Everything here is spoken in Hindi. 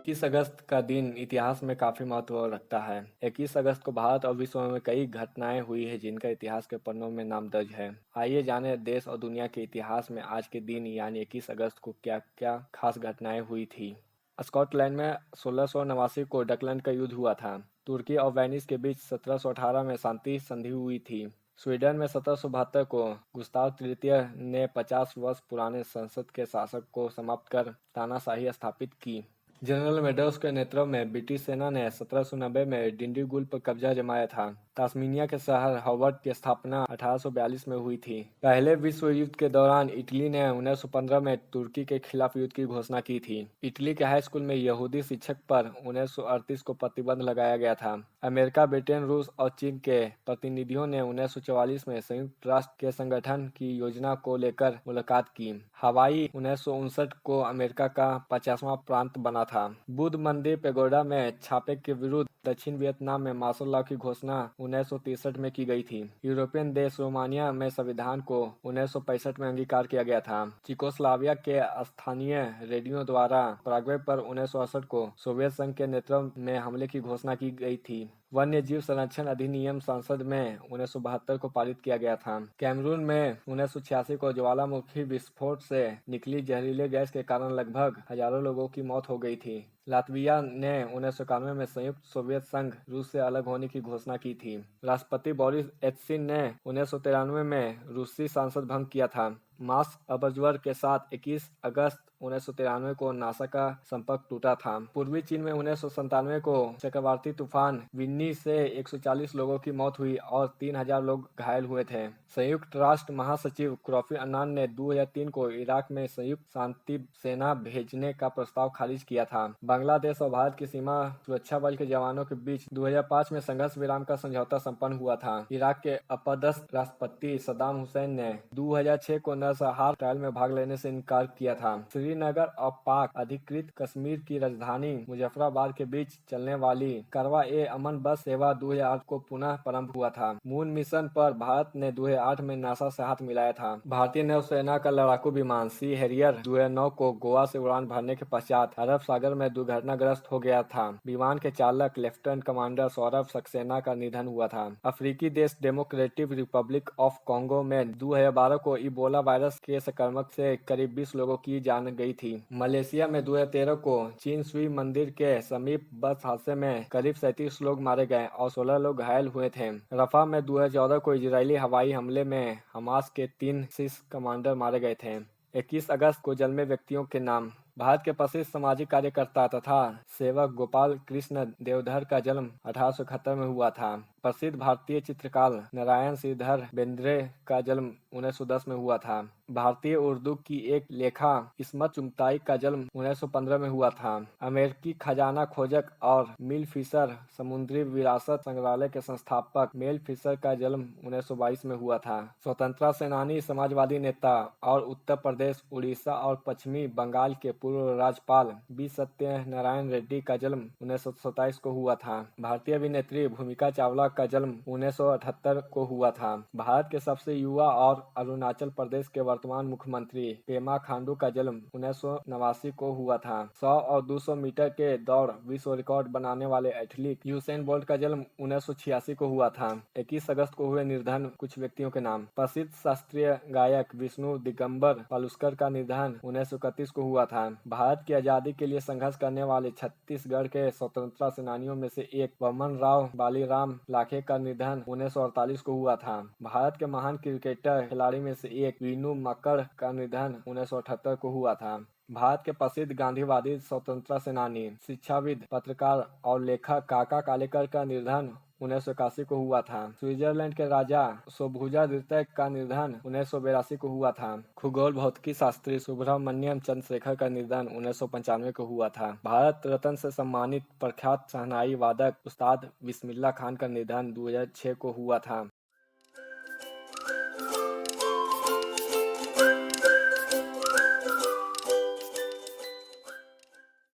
21 अगस्त का दिन इतिहास में काफी महत्व रखता है। 21 अगस्त को भारत और विश्व में कई घटनाएं हुई हैं जिनका इतिहास के पन्नों में नाम दर्ज है। आइए जाने देश और दुनिया के इतिहास में आज के दिन यानी 21 अगस्त को क्या क्या खास घटनाएं हुई थी। स्कॉटलैंड में 1689 को डकलैंड का युद्ध हुआ था। तुर्की और वेनिस के बीच 1718 में शांति संधि हुई थी। स्वीडन में 1772 को गुस्ताव तृतीय ने 50 वर्ष पुराने संसद के शासक को समाप्त कर तानाशाही स्थापित की। जनरल मेडोज के नेतृत्व में ब्रिटिश सेना ने 1790 में डिंडीगुल पर कब्जा जमाया था। तास्मानिया के शहर हॉवर्ड की स्थापना 1842 में हुई थी। पहले विश्व युद्ध के दौरान इटली ने 1915 में तुर्की के खिलाफ युद्ध की घोषणा की थी। इटली के हाई स्कूल में यहूदी शिक्षक पर 1938 को प्रतिबंध लगाया गया था। अमेरिका, ब्रिटेन, रूस और चीन के प्रतिनिधियों ने 1944 में संयुक्त राष्ट्र के संगठन की योजना को लेकर मुलाकात की। हवाई 1959 को अमेरिका का 50वां प्रांत बना था। बुद्ध मंदिर पेगोडा में छापे के विरुद्ध दक्षिण वियतनाम में मार्शल लॉ की घोषणा 1963 में की गई थी। यूरोपियन देश रोमानिया में संविधान को 1965 में अंगीकार किया गया था। चिकोस्लाविया के स्थानीय रेडियो द्वारा पराग्वे पर 1968 को सोवियत संघ के नेतृत्व में हमले की घोषणा की गई थी। वन्य जीव संरक्षण अधिनियम संसद में 1972 को पारित किया गया था। कैमरून में 1986 को ज्वालामुखी विस्फोट से निकली जहरीले गैस के कारण लगभग हजारों लोगों की मौत हो गई थी। लातविया ने 1991 में संयुक्त सोवियत संघ रूस से अलग होने की घोषणा की थी। राष्ट्रपति बोरिस येल्त्सिन ने 1993 में रूसी संसद भंग किया था। मार्स अबजवर के साथ 21 अगस्त 1993 को नासा का संपर्क टूटा था। पूर्वी चीन में 1997 को चक्रवाती तूफान विन्नी से 140 लोगों की मौत हुई और 3000 लोग घायल हुए थे। संयुक्त राष्ट्र महासचिव कोफी अन्नान ने 2003 को इराक में संयुक्त शांति सेना भेजने का प्रस्ताव खारिज किया था। बांग्लादेश और भारत की सीमा सुरक्षा बल के जवानों के बीच 2005 में संघर्ष विराम का समझौता संपन्न हुआ था। इराक के अपदस्थ राष्ट्रपति सद्दाम हुसैन ने 2006 को नरसंहार ट्रायल में भाग लेने से इनकार किया था। श्रीनगर और पाक अधिकृत कश्मीर की राजधानी मुजफ्फराबाद के बीच चलने वाली करवा-ए-अमन बस सेवा 2008 को पुनः प्रारंभ हुआ था। मून मिशन पर भारत ने 2008 में नासा से हाथ मिलाया था। भारतीय नौसेना का लड़ाकू विमान सी हैरियर 2009 को गोवा से उड़ान भरने के पश्चात अरब सागर में दुर्घटनाग्रस्त हो गया था। विमान के चालक लेफ्टिनेंट कमांडर सौरभ सक्सेना का निधन हुआ था। अफ्रीकी देश डेमोक्रेटिक रिपब्लिक ऑफ कॉन्गो में 2012 को इबोला वायरस के संक्रमण से करीब 20 लोगों की जान गई थी। मलेशिया में 2013 को चीन सुई मंदिर के समीप बस हादसे में करीब 37 लोग मारे गए और 16 लोग घायल हुए थे। रफा में 2014 को इजरायली हवाई हमले में हमास के 3 शीर्ष कमांडर मारे गए थे। 21 अगस्त को जन्मे व्यक्तियों के नाम। भारत के प्रसिद्ध सामाजिक कार्यकर्ता तथा सेवक गोपाल कृष्ण देवधर का जन्म 1871 में हुआ था। प्रसिद्ध भारतीय चित्रकार नारायण श्रीधर बेंद्रे का जन्म 1910 में हुआ था। भारतीय उर्दू की एक लेखा इस्मत चुगताई का जन्म 1915 में हुआ था। अमेरिकी खजाना खोजक और मिल फिशर समुद्री विरासत संग्रहालय के संस्थापक मेल फिशर का जन्म 1922 में हुआ था। स्वतंत्रता सेनानी, समाजवादी नेता और उत्तर प्रदेश, उड़ीसा और पश्चिमी बंगाल के पूर्व राज्यपाल बी सत्यनारायण रेड्डी का जन्म 1927 को हुआ था। भारतीय अभिनेत्री भूमिका चावला का जन्म 1978 को हुआ था। भारत के सबसे युवा और अरुणाचल प्रदेश के वर्तमान मुख्यमंत्री पेमा खांडू का जन्म 1989 को हुआ था। 100 और 200 मीटर के दौड़ विश्व रिकॉर्ड बनाने वाले एथलीट यूसेन बोल्ट का जन्म 1986 को हुआ था। 21 अगस्त को हुए निर्धन कुछ व्यक्तियों के नाम। प्रसिद्ध शास्त्रीय गायक विष्णु दिगंबर पलुस्कर का निधन 1931 को हुआ था। भारत की आजादी के लिए संघर्ष करने वाले छत्तीसगढ़ के स्वतंत्रता सेनानियों में से एक वामन राव बालीराम लाखे का निधन 1948 को हुआ था। भारत के महान क्रिकेटर खिलाड़ी में से एक वीनू मक्कड़ का निधन 1978 को हुआ था। भारत के प्रसिद्ध गांधीवादी, स्वतंत्रता सेनानी, शिक्षाविद, पत्रकार और लेखक काका कालेकर का निधन 1981 को हुआ था। स्विट्जरलैंड के राजा सोभुजा द्वितीय का निधन 1982 को हुआ था। खगोल भौतिकी शास्त्री सुब्रमण्यम चंद्रशेखर का निधन 1995 को हुआ था। भारत रत्न से सम्मानित प्रख्यात शहनाई वादक उस्ताद बिस्मिल्लाह खान का निधन 2006 को हुआ था।